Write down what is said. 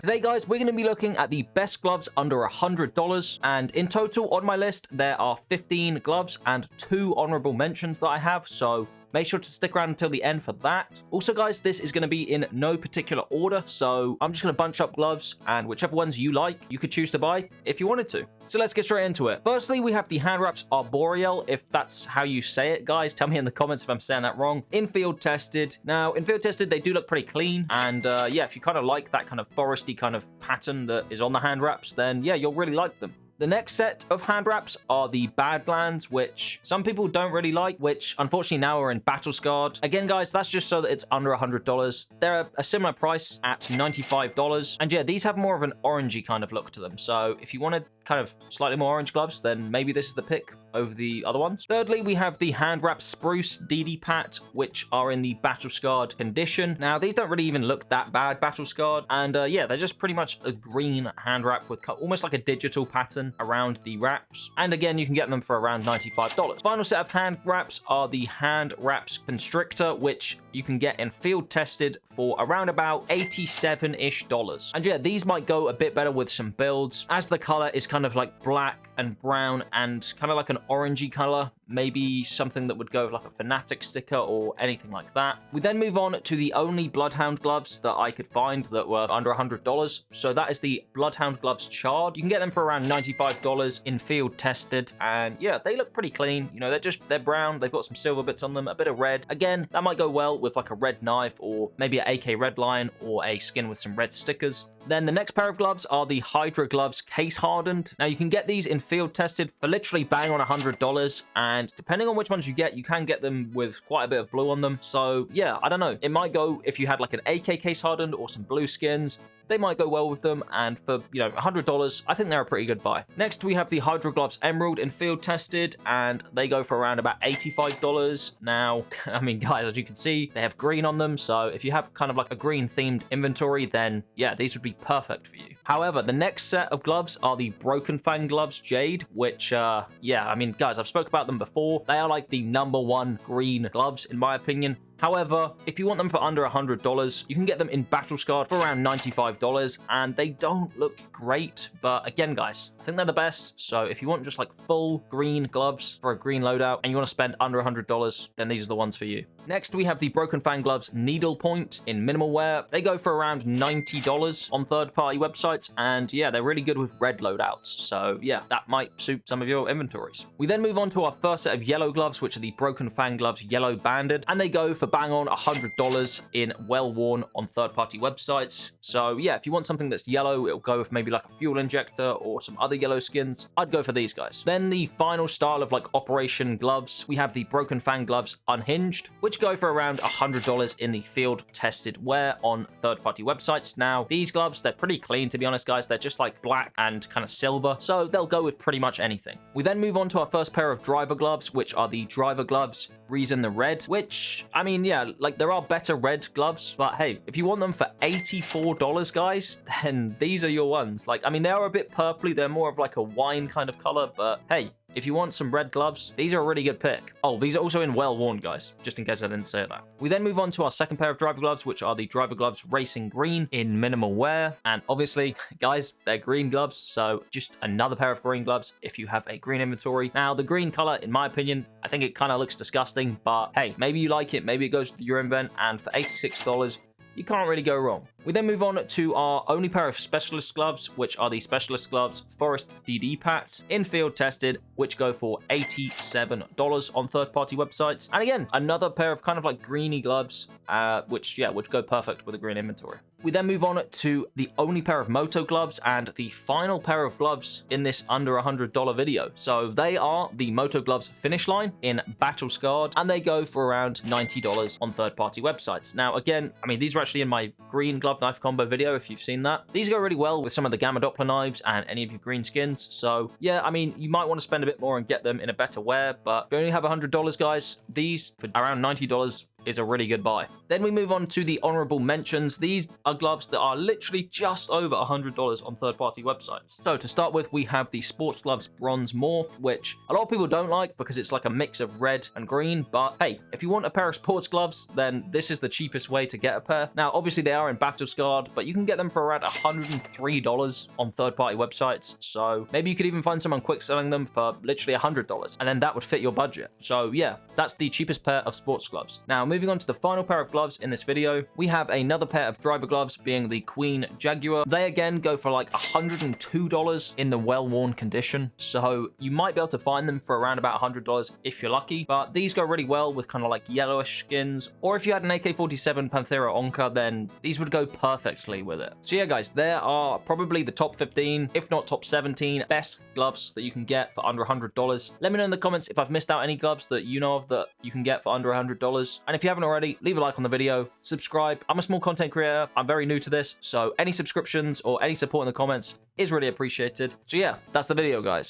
Today, guys, we're going to be looking at the best gloves under $100, and in total on my list, there are 15 gloves and 2 honorable mentions that I have, so make sure to stick around until the end for that. Also, guys, this is going to be in no particular order, so I'm just going to bunch up gloves, and whichever ones you like, you could choose to buy if you wanted to. So let's get straight into it. Firstly, we have the hand wraps Arboreal, if that's how you say it, guys. Tell me in the comments if I'm saying that wrong. In-field tested. Now, in-field tested, they do look pretty clean, and yeah, if you kind of like that kind of foresty kind of pattern that is on the hand wraps, then yeah, you'll really like them. The next set of hand wraps are the Badlands, which some people don't really like, which unfortunately now are in Battle Scarred. Again, guys, that's just so that it's under $100. They're a similar price at $95. And yeah, these have more of an orangey kind of look to them. So if you wanted kind of slightly more orange gloves, then maybe this is the pick over the other ones. Thirdly, we have the hand wrap Spruce DDPAT, which are in the Battle Scarred condition. Now, these don't really even look that bad Battle Scarred. And yeah, they're just pretty much a green hand wrap with almost like a digital pattern around the wraps, and again you can get them for around $95. Final set of hand wraps are the hand wraps Constrictor, which you can get in field tested for around about $87-ish. And yeah, these might go a bit better with some builds, as the color is kind of like black and brown and kind of like an orangey color, maybe something that would go with like a Fnatic sticker or anything like that. We then move on to the only Bloodhound gloves that I could find that were under $100. So that is the Bloodhound gloves Charred. You can get them for around $95 in field tested, and yeah, they look pretty clean. You know, they're brown, they've got some silver bits on them, a bit of red. Again, that might go well with like a red knife or maybe an AK Redline or a skin with some red stickers. Then the next pair of gloves are the Hydra gloves Case Hardened. Now, you can get these in field tested for literally bang on $100, and depending on which ones you get, you can get them with quite a bit of blue on them. So yeah, I don't know. It might go if you had like an AK Case Hardened or some blue skins. They might go well with them, and for, you know, $100, I think they're a pretty good buy. Next, we have the Hydra gloves Emerald in field tested, and they go for around about $85. Now, I mean, guys, as you can see, they have green on them, so if you have kind of like a green themed inventory, then yeah, these would be perfect for you. However, the next set of gloves are the Broken Fang gloves Jade, which yeah, I mean, guys, I've spoke about them before. They are like the #1 green gloves in my opinion. However, if you want them for under $100, you can get them in Battle Scarred for around $95, and they don't look great, but again, guys, I think they're the best. So if you want just like full green gloves for a green loadout and you want to spend under $100, then these are the ones for you. Next, we have the Broken Fang gloves Needlepoint in minimal wear. They go for around $90 on third-party websites, and yeah, they're really good with red loadouts. So yeah, that might suit some of your inventories. We then move on to our first set of yellow gloves, which are the Broken Fang gloves Yellow Banded, and they go for bang on $100 in well-worn on third-party websites. So yeah, if you want something that's yellow, it'll go with maybe like a fuel injector or some other yellow skins. I'd go for these guys. Then the final style of like operation gloves, we have the Broken Fang gloves Unhinged, which go for around $100 in the field tested wear on third-party websites. Now, these gloves, they're pretty clean, to be honest, guys. They're just like black and kind of silver, so they'll go with pretty much anything. We then move on to our first pair of driver gloves, which are the driver gloves Reason the Red, which, I mean, yeah, like there are better red gloves, but hey, if you want them for $84, guys, then these are your ones. Like, I mean, they are a bit purpley. They're more of like a wine kind of color, but hey, if you want some red gloves, these are a really good pick. Oh, these are also in well-worn, guys, just in case I didn't say that. We then move on to our second pair of driver gloves, which are the driver gloves Racing Green in minimal wear. And obviously, guys, they're green gloves, so just another pair of green gloves if you have a green inventory. Now, the green color, in my opinion, I think it kind of looks disgusting, but hey, maybe you like it, maybe it goes to your invent, and for $86, you can't really go wrong. We then move on to our only pair of specialist gloves, which are the specialist gloves Forest DDPAT in field tested, which go for $87 on third-party websites. And again, another pair of kind of like greeny gloves, which yeah, would go perfect with a green inventory. We then move on to the only pair of Moto gloves and the final pair of gloves in this under $100 video. So they are the Moto gloves Finish Line in Battle Scarred, and they go for around $90 on third-party websites. Now, again, I mean, these are actually in my green glove knife combo video, if you've seen that. These go really well with some of the Gamma Doppler knives and any of your green skins. So yeah, I mean, you might want to spend a bit more and get them in a better wear, but if you only have $100, guys, these for around $90 is a really good buy. Then we move on to the honorable mentions. These are gloves that are literally just over $100 on third-party websites. So to start with, we have the Sports Gloves Bronze Morph, which a lot of people don't like because it's like a mix of red and green, but hey, if you want a pair of sports gloves, then this is the cheapest way to get a pair. Now, obviously they are in battle scarred, but you can get them for around $103 on third-party websites, so maybe you could even find someone quick selling them for literally $100, and then that would fit your budget. So yeah, that's the cheapest pair of sports gloves. Now, moving on to the final pair of gloves in this video, we have another pair of driver gloves being the Queen Jaguar. They again go for like $102 in the well-worn condition, so you might be able to find them for around about $100 if you're lucky, but these go really well with kind of like yellowish skins, or if you had an AK-47 Panthera Onca, then these would go perfectly with it. So yeah, guys, there are probably the top 15, if not top 17 best gloves that you can get for under $100. Let me know in the comments if I've missed out any gloves that you know of that you can get for under $100. And if you haven't already, leave a like on the video, subscribe. I'm a small content creator. I'm very new to this, so any subscriptions or any support in the comments is really appreciated. So yeah, that's the video, guys.